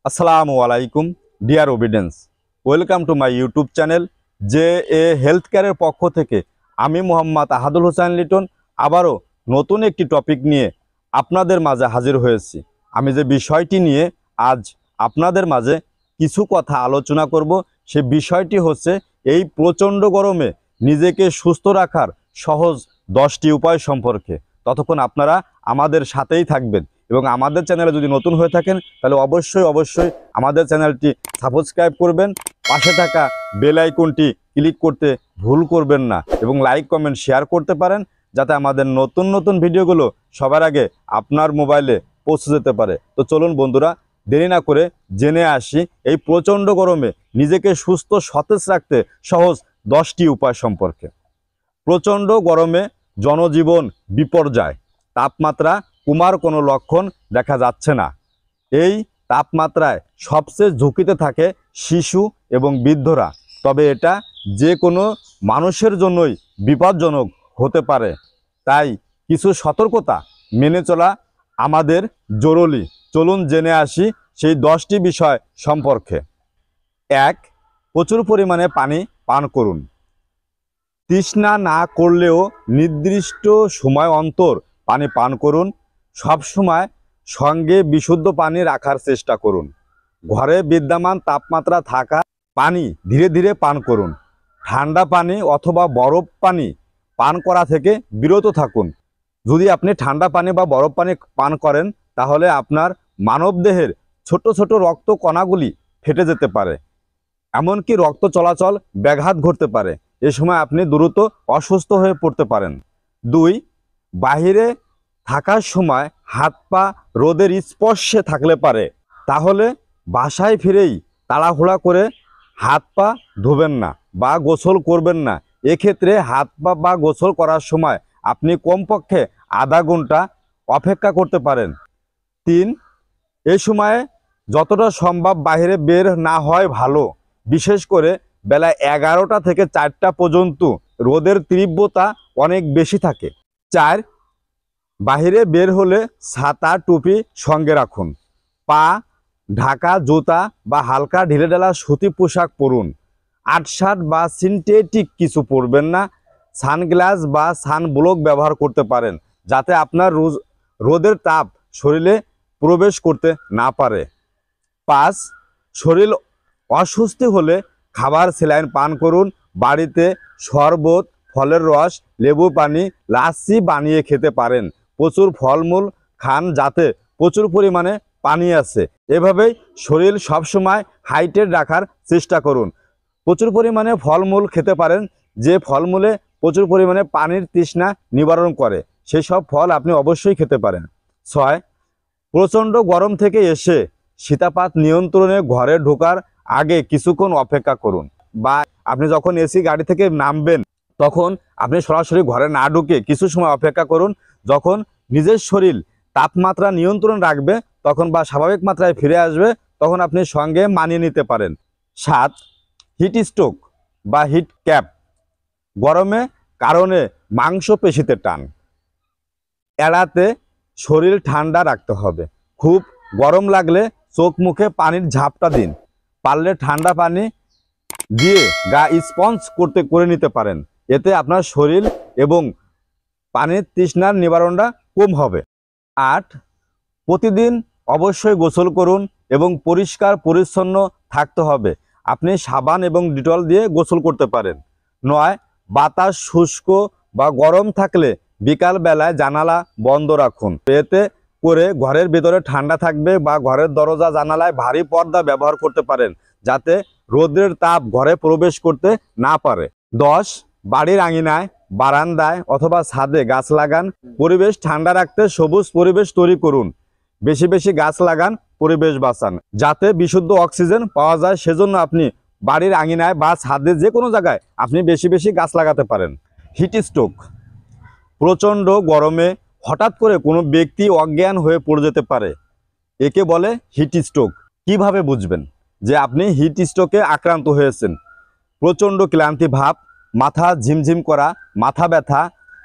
আসসালামু আলাইকুম dear audience, welcome to my YouTube channel J A health কেয়ারের পক্ষ থেকে আমি মোহাম্মদ আহাদুল হোসেন লিটন আবারও নতুন একটি টপিক নিয়ে আপনাদের মাঝে হাজির হয়েছি। আমি যে বিষয়টি নিয়ে আজ আপনাদের মাঝে কিছু কথা আলোচনা করব, সে বিষয়টি হচ্ছে এই প্রচণ্ড গরমে নিজেকে সুস্থ রাখার সহজ 10টি উপায় সম্পর্কে। ততক্ষণ আপনারা আমাদের সাথেই থাকবেন এবং আমাদের চ্যানেলে যদি নতুন হয়ে থাকেন তাহলে অবশ্যই আমাদের চ্যানেলটি সাবস্ক্রাইব করবেন, পাশে থাকা বেল আইকনটি ক্লিক করতে ভুল করবেন না এবং লাইক কমেন্ট শেয়ার করতে পারেন, যাতে আমাদের নতুন ভিডিওগুলো সবার আগে আপনার মোবাইলে পৌঁছে যেতে পারে। তো চলুন বন্ধুরা, দেরি না করে জেনে আসি এই প্রচণ্ড গরমে নিজেকে সুস্থ সতেজ রাখতে সহজ 10টি উপায় সম্পর্কে। প্রচণ্ড গরমে জনজীবন বিপর্যয়, তাপমাত্রা কমার কোনো লক্ষণ দেখা যাচ্ছে না। এই তাপমাত্রায় সবচেয়ে ঝুঁকিতে থাকে শিশু এবং বৃদ্ধরা, তবে এটা যে কোনো মানুষের জন্যই বিপজ্জনক হতে পারে। তাই কিছু সতর্কতা মেনে চলা আমাদের জরুরি। চলুন জেনে আসি সেই 10টি বিষয় সম্পর্কে। 1. প্রচুর পরিমাণে পানি পান করুন। তৃষ্ণা না করলেও নির্দিষ্ট সময় অন্তর পানি পান করুন। সব সময় সঙ্গে বিশুদ্ধ পানি রাখার চেষ্টা করুন। ঘরে বিদ্যমান তাপমাত্রা থাকা পানি ধীরে ধীরে পান করুন। ঠান্ডা পানি অথবা বরফ পানি পান করা থেকে বিরত থাকুন। যদি আপনি ঠান্ডা পানি বা বরফ পানি পান করেন তাহলে আপনার মানবদেহের ছোট ছোট রক্ত কণাগুলি ফেটে যেতে পারে, এমনকি রক্ত চলাচল ব্যাঘাত ঘটতে পারে। এ সময় আপনি দ্রুত অসুস্থ হয়ে পড়তে পারেন। 2. বাহিরে থাকার সময় হাত পা রোদের স্পর্শে থাকলে পারে, তাহলে বাসায় ফিরেই তাড়াহুড়া করে হাত পা ধুবেন না বা গোসল করবেন না। এক্ষেত্রে হাত পা বা গোসল করার সময় আপনি কমপক্ষে আধা ঘন্টা অপেক্ষা করতে পারেন। 3. এই সময়ে যতটা সম্ভব বাইরে বের না হয় ভালো, বিশেষ করে বেলা 11টা থেকে 4টা পর্যন্ত রোদের তীব্রতা অনেক বেশি থাকে। 4. বাইরে বের হলে ছাতা টুপি সঙ্গে রাখুন। পা ঢাকা জুতা বা হালকা ঢিলেঢালা সুতি পোশাক পরুন। আটশাট বা সিনথেটিক কিছু পরবেন না। সানগ্লাস বা সানব্লক ব্যবহার করতে পারেন, যাতে আপনার রোদের তাপ শরীরে প্রবেশ করতে না পারে। 5. শরীর অসুস্থ হলে খাবার স্যালাইন পান করুন। বাড়িতে শরবত, ফলের রস, লেবু পানি, লাচ্ছি বানিয়ে খেতে পারেন। প্রচুর ফলমূল খান, যাতে প্রচুর পরিমাণে পানি আছে। এভাবেই শরীর সবসময় হাইড্রেট রাখার চেষ্টা করুন। প্রচুর পরিমাণে ফলমূল খেতে পারেন, যে ফলমূলে প্রচুর পরিমাণে পানির তৃষ্ণা নিবারণ করে, সেই সব ফল আপনি অবশ্যই খেতে পারেন। 6. প্রচণ্ড গরম থেকে এসে শীতাপাত নিয়ন্ত্রণে ঘরে ঢোকার আগে কিছুক্ষণ অপেক্ষা করুন, বা আপনি যখন এসি গাড়ি থেকে নামবেন তখন আপনি সরাসরি ঘরে না ঢুকে কিছু সময় অপেক্ষা করুন। যখন নিজের শরীর তাপমাত্রা নিয়ন্ত্রণ রাখবে তখন বা স্বাভাবিক মাত্রায় ফিরে আসবে, তখন আপনি সঙ্গে মানিয়ে নিতে পারেন। 7. হিট স্ট্রোক বা হিট ক্যাপ, গরমে কারণে মাংসপেশিতে টান এড়াতে শরীর ঠান্ডা রাখতে হবে। খুব গরম লাগলে চোখ মুখে পানির ঝাপটা দিন। পারলে ঠান্ডা পানি দিয়ে গা স্পঞ্জ করে নিতে পারেন, এতে আপনার শরীর এবং পানির তৃষ্ণার নিবারণটা কম হবে। 8. প্রতিদিন অবশ্যই গোসল করুন এবং পরিষ্কার পরিচ্ছন্ন থাকতে হবে। আপনি সাবান এবং ডিটল দিয়ে গোসল করতে পারেন। 9. বাতাস শুষ্ক বা গরম থাকলে বিকাল বেলায় জানালা বন্ধ রাখুন, এতে করে ঘরের ভিতরে ঠান্ডা থাকবে। বা ঘরের দরজা জানালায় ভারী পর্দা ব্যবহার করতে পারেন, যাতে রোদের তাপ ঘরে প্রবেশ করতে না পারে। 10. বাড়ির আঙিনায়, বারান্দায় অথবা ছাদে গাছ লাগান। পরিবেশ ঠান্ডা রাখতে সবুজ পরিবেশ তৈরি করুন। বেশি বেশি গাছ লাগান, পরিবেশ বাঁচান, যাতে বিশুদ্ধ অক্সিজেন পাওয়া যায়। সেজন্য আপনি বাড়ির আঙিনায় বা ছাদে যে কোনো জায়গায় আপনি বেশি বেশি গাছ লাগাতে পারেন। হিট স্ট্রোক, প্রচণ্ড গরমে হঠাৎ করে কোনো ব্যক্তি অজ্ঞান হয়ে পড়ে যেতে পারে, একে বলে হিট স্ট্রোক। কিভাবে বুঝবেন যে আপনি হিট স্ট্রোকে আক্রান্ত হয়েছেন? প্রচণ্ড ক্লান্তি ভাব, মাথা ঝিমঝিম করা, মাথা ব্যথা,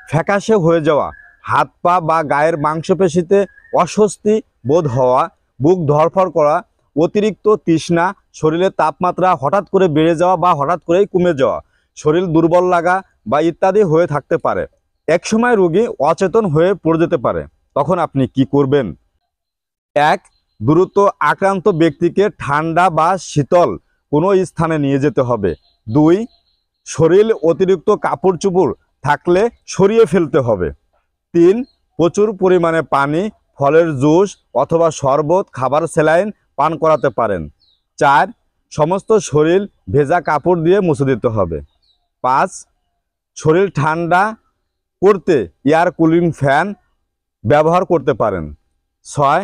ফ্যাকাশে হয়ে যাওয়া, হাত পা বা গায়ের মাংসপেশিতে অস্বস্তি বোধ হওয়া, বুক ধড়ফড় করা, অতিরিক্ত তৃষ্ণা, শরীরের তাপমাত্রা হঠাৎ করে বেড়ে যাওয়া বা হঠাৎ করেই কমে যাওয়া, শরীর দুর্বল লাগা বা ইত্যাদি হয়ে থাকতে পারে। একসময় রোগী অচেতন হয়ে পড়ে যেতে পারে। তখন আপনি কি করবেন? 1. দ্রুত আক্রান্ত ব্যক্তিকে ঠান্ডা বা শীতল কোনো স্থানে নিয়ে যেতে হবে। 2. শরীর অতিরিক্ত কাপড় চোপড় থাকলে সরিয়ে ফেলতে হবে। 3. প্রচুর পরিমাণে পানি, ফলের জুস অথবা শরবত, খাবার, স্যালাইন পান করাতে পারেন। 4. সমস্ত শরীর ভেজা কাপড় দিয়ে মুছে দিতে হবে। 5. শরীর ঠান্ডা করতে এয়ার কুলিং ফ্যান ব্যবহার করতে পারেন। 6.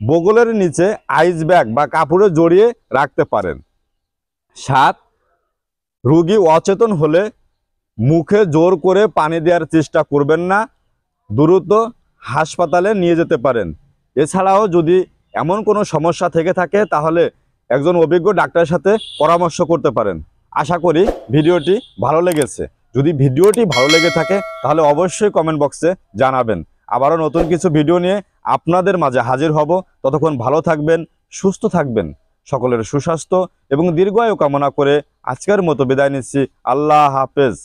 বগলের নিচে আইস ব্যাগ বা কাপড়ে জড়িয়ে রাখতে পারেন। 7. রোগী অচেতন হলে মুখে জোর করে পানি দেওয়ার চেষ্টা করবেন না, দ্রুত হাসপাতালে নিয়ে যেতে পারেন। এছাড়াও যদি এমন কোনো সমস্যা থেকে থাকে তাহলে একজন অভিজ্ঞ ডাক্তারের সাথে পরামর্শ করতে পারেন। আশা করি ভিডিওটি ভালো লেগেছে। যদি ভিডিওটি ভালো লেগে থাকে তাহলে অবশ্যই কমেন্ট বক্সে জানাবেন। আবারও নতুন কিছু ভিডিও নিয়ে আপনাদের মাঝে হাজির হব। ততক্ষণ ভালো থাকবেন, সুস্থ থাকবেন। সকলের সুস্বাস্থ্য এবং দীর্ঘায়ু কামনা করে আজকের মতো বিদায় নিচ্ছি। আল্লাহ হাফেজ।